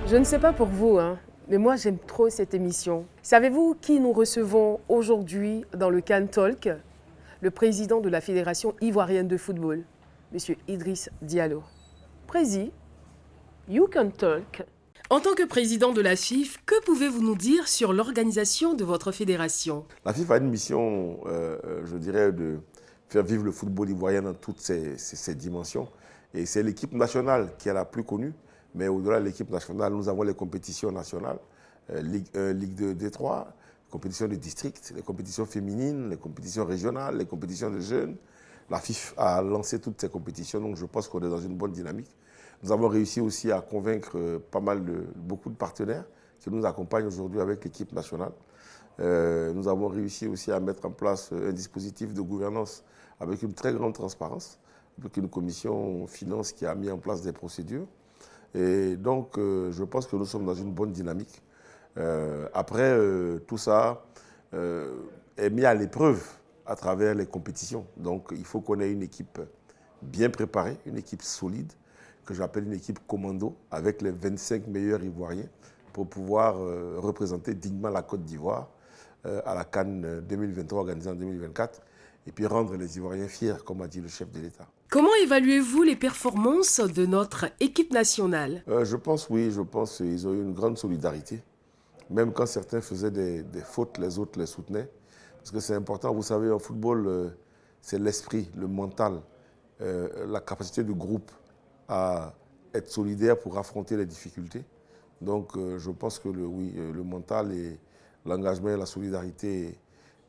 Je ne sais pas pour vous, mais moi j'aime trop cette émission. Savez-vous qui nous recevons aujourd'hui dans le CAN Talk? Le président de la Fédération ivoirienne de football, M. Idriss Diallo. Président, you can talk. En tant que président de la FIF, que pouvez-vous nous dire sur l'organisation de votre fédération? La FIF a une mission, je dirais, de faire vivre le football ivoirien dans toutes ses dimensions. Et c'est l'équipe nationale qui est la plus connue. Mais au-delà de l'équipe nationale, nous avons les compétitions nationales, Ligue 1, Ligue 2, D3, compétitions de district, les compétitions féminines, les compétitions régionales, les compétitions de jeunes. La FIF a lancé toutes ces compétitions, donc je pense qu'on est dans une bonne dynamique. Nous avons réussi aussi à convaincre beaucoup de partenaires qui nous accompagnent aujourd'hui avec l'équipe nationale. Nous avons réussi aussi à mettre en place un dispositif de gouvernance avec une très grande transparence, avec une commission finance qui a mis en place des procédures. Et donc, je pense que nous sommes dans une bonne dynamique. Après, tout ça est mis à l'épreuve à travers les compétitions. Donc, il faut qu'on ait une équipe bien préparée, une équipe solide, que j'appelle une équipe commando, avec les 25 meilleurs Ivoiriens, pour pouvoir représenter dignement la Côte d'Ivoire à la CAN 2023 organisée en 2024, et puis rendre les Ivoiriens fiers, comme a dit le chef de l'État. Comment évaluez-vous les performances de notre équipe nationale? Je pense qu'ils ont eu une grande solidarité. Même quand certains faisaient des fautes, les autres les soutenaient. Parce que c'est important, vous savez, en football, c'est l'esprit, le mental, la capacité du groupe à être solidaire pour affronter les difficultés. Donc je pense que le mental et l'engagement et la solidarité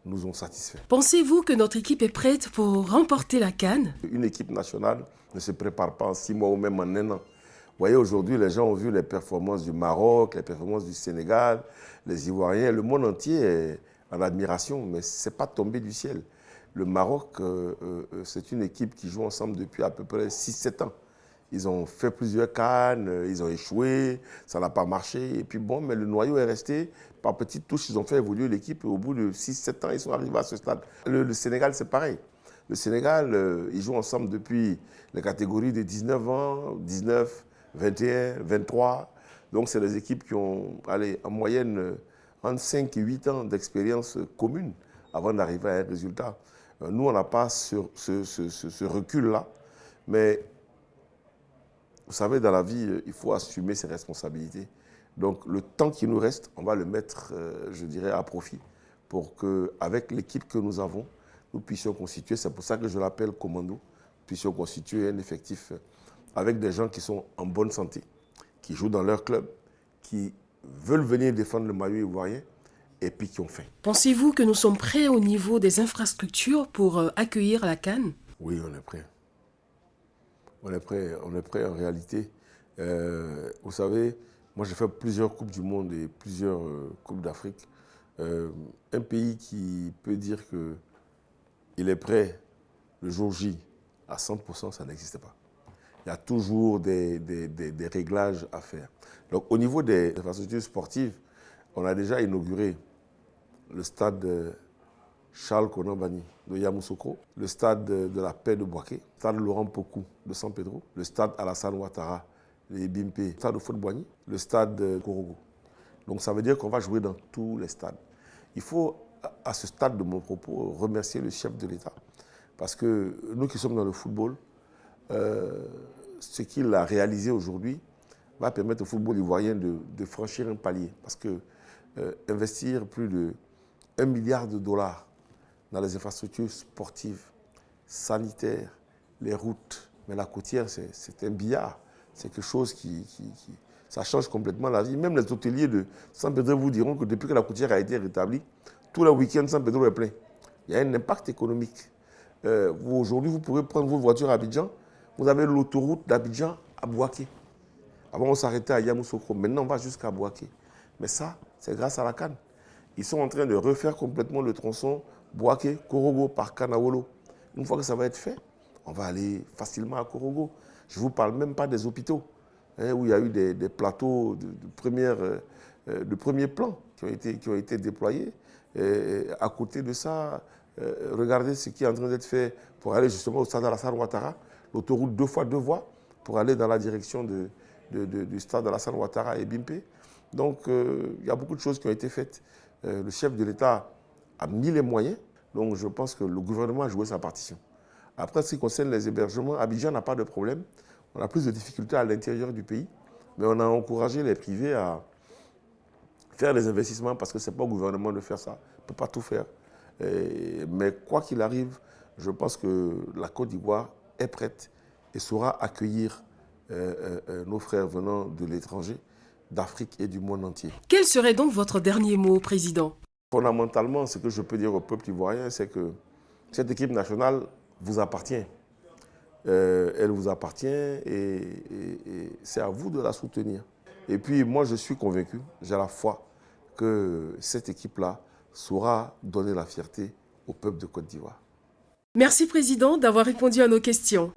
nous ont satisfaits. Pensez-vous que notre équipe est prête pour remporter la CAN? Une équipe nationale ne se prépare pas en 6 mois ou même en 1 an. Vous voyez, aujourd'hui, les gens ont vu les performances du Maroc, les performances du Sénégal, les Ivoiriens. Le monde entier est en admiration, mais ce n'est pas tombé du ciel. Le Maroc, c'est une équipe qui joue ensemble depuis à peu près 6-7 ans. Ils ont fait plusieurs CAN, ils ont échoué, ça n'a pas marché. Et puis bon, mais le noyau est resté. Par petites touches, ils ont fait évoluer l'équipe. Et au bout de 6-7 ans, ils sont arrivés à ce stade. Le Sénégal, c'est pareil. Le Sénégal, ils jouent ensemble depuis les catégories de 19 ans, 19, 21, 23. Donc, c'est des équipes qui ont, en moyenne, entre 5 et 8 ans d'expérience commune avant d'arriver à un résultat. Nous, on n'a pas ce recul-là. Mais vous savez, dans la vie, il faut assumer ses responsabilités. Donc, le temps qui nous reste, on va le mettre, je dirais, à profit pour qu'avec l'équipe que nous avons, nous puissions constituer, c'est pour ça que je l'appelle commando, puissions constituer un effectif avec des gens qui sont en bonne santé, qui jouent dans leur club, qui veulent venir défendre le maillot ivoirien et puis qui ont faim. Pensez-vous que nous sommes prêts au niveau des infrastructures pour accueillir la CAN? Oui, on est prêts. On est prêt en réalité. Vous savez, moi j'ai fait plusieurs Coupes du Monde et plusieurs Coupes d'Afrique. Un pays qui peut dire qu'il est prêt le jour J à 100%, ça n'existe pas. Il y a toujours des réglages à faire. Donc au niveau des infrastructures sportives, on a déjà inauguré le stade Charles Konan-Banny de Yamoussoukro, le stade de la Paix de Bouaké, le stade Laurent Pokou de San Pedro, le stade Alassane Ouattara de Bimpe, le stade de Fort-Boigny, le stade de Korogo. Donc ça veut dire qu'on va jouer dans tous les stades. Il faut, à ce stade de mon propos, remercier le chef de l'État. Parce que nous qui sommes dans le football, ce qu'il a réalisé aujourd'hui va permettre au football ivoirien de franchir un palier. Parce que investir plus de 1 milliard de dollars dans les infrastructures sportives, sanitaires, les routes, mais la côtière, c'est un billard. C'est quelque chose ça change complètement la vie. Même les hôteliers de San Pedro vous diront que depuis que la côtière a été rétablie, tous les week-ends, San Pedro est plein. Il y a un impact économique. Aujourd'hui, vous pouvez prendre vos voitures à Abidjan. Vous avez l'autoroute d'Abidjan à Bouaké. Avant, on s'arrêtait à Yamoussoukro. Maintenant, on va jusqu'à Bouaké. Mais ça, c'est grâce à la CAN. Ils sont en train de refaire complètement le tronçon Bouaké, Korogo par Kanawolo. Une fois que ça va être fait, on va aller facilement à Korogo. Je ne vous parle même pas des hôpitaux, où il y a eu des plateaux de premier plan qui ont été déployés. Et à côté de ça, regardez ce qui est en train d'être fait pour aller justement au stade Alassane Ouattara, l'autoroute 2 fois 2 voies, pour aller dans la direction du stade Alassane Ouattara et Bimpe. Donc, il y a beaucoup de choses qui ont été faites. Le chef de l'État a mis les moyens. Donc, je pense que le gouvernement a joué sa partition. Après, ce qui concerne les hébergements, Abidjan n'a pas de problème. On a plus de difficultés à l'intérieur du pays. Mais on a encouragé les privés à faire des investissements parce que ce n'est pas au gouvernement de faire ça. On ne peut pas tout faire. Mais quoi qu'il arrive, je pense que la Côte d'Ivoire est prête et saura accueillir nos frères venant de l'étranger, d'Afrique et du monde entier. Quel serait donc votre dernier mot, Président? Fondamentalement, ce que je peux dire au peuple ivoirien, c'est que cette équipe nationale vous appartient. Elle vous appartient et c'est à vous de la soutenir. Et puis moi, je suis convaincu, j'ai la foi que cette équipe-là saura donner la fierté au peuple de Côte d'Ivoire. Merci, Président, d'avoir répondu à nos questions.